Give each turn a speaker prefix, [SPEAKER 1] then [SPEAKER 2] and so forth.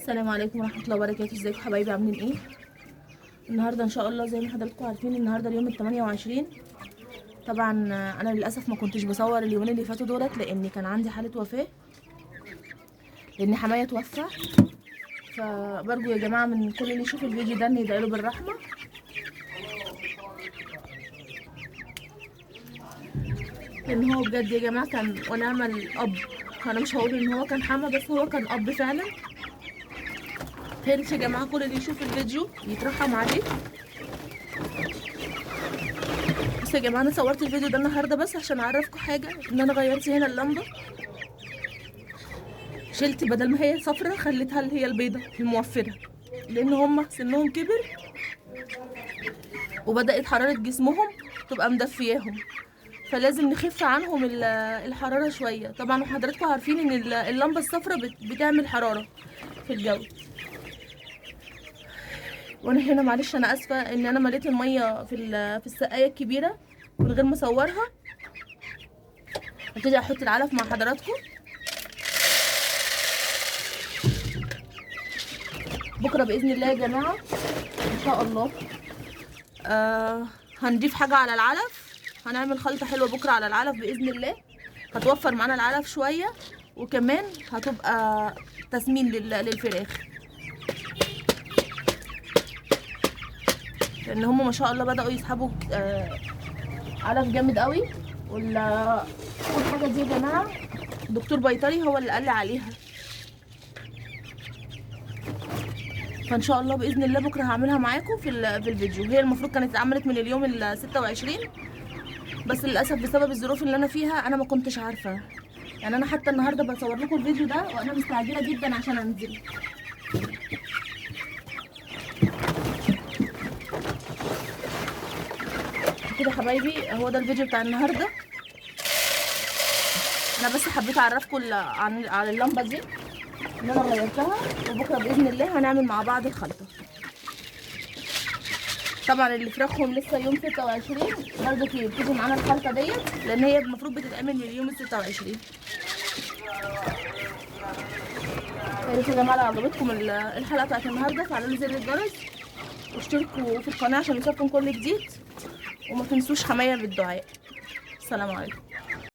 [SPEAKER 1] السلام عليكم ورحمه الله وبركاته. ازيكم حبايبي؟ عاملين ايه؟ النهارده ان شاء الله زي ما حضراتكم عارفين النهارده اليوم ال 28. طبعا انا للاسف ما كنتش بصور اليومين اللي فاتوا دولت لان كان عندي حاله وفاه، لان حمايه توفى. فبرجو يا جماعه من كل اللي يشوف الفيديو ده ان يدعي له بالرحمه، لان هو بجد يا جماعه كان ونعم الاب. انا مش هقول ان هو كان حما، بس هو كان اب فعلا. فياريت يا جماعه كل اللي يشوف الفيديو يترحم عليه. بس يا جماعه انا صورت الفيديو ده النهارده بس عشان اعرفكم حاجه، ان انا غيرت هنا اللمبه، شلت بدل ما هي صفرة خليتها اللي هي البيضه الموفره، لان هم سنهم كبر وبدات حراره جسمهم تبقى مدفياهم، فلازم نخف عنهم الحراره شويه. طبعا حضراتكم عارفين ان اللمبه الصفرة بتعمل حراره في الجو. وانا هنا معلش انا اسفه ان انا مليت الميه في السقايه الكبيره من غير ما اصورها. هبتدي احط العلف مع حضراتكم. بكره باذن الله يا جماعه ان شاء الله هنضيف حاجه على العلف، هنعمل خلطه حلوه بكره على العلف باذن الله، هتوفر معانا العلف شويه، وكمان هتبقى تسمين للفراخ، لان هم ما شاء الله بداوا يسحبوا علف جامد قوي. والحاجه دي يا جماعه دكتور بيطري هو اللي قال لي عليها، فان شاء الله باذن الله بكره هعملها معاكم في الفيديو. هي المفروض كانت اتعملت من اليوم ال 26، بس للاسف بسبب الظروف اللي انا فيها انا ما كنتش عارفه. يعني انا حتى النهارده بصور لكم الفيديو ده وانا مستعجله جدا عشان انزل. كده حبايبي هو ده الفيديو بتاع النهارده. انا بس حبيت اعرفكم عن اللمبه دي ان انا غيرتها، وبكره باذن الله هنعمل مع بعض الخلطه. طبعا اللي فراخهم لسه يوم 26 برضه يبتدوا معانا الخلطه ديت، لان هي المفروض بتتعمل من اليوم ال 26. يا ريت يا جماعه لو عجبتكم الحلقه بتاعت النهارده فعلوا زر الجرس واشتركوا في القناه عشان يوصلكم كل جديد، وما تنسوش حمايه بالدعاء. السلام عليكم.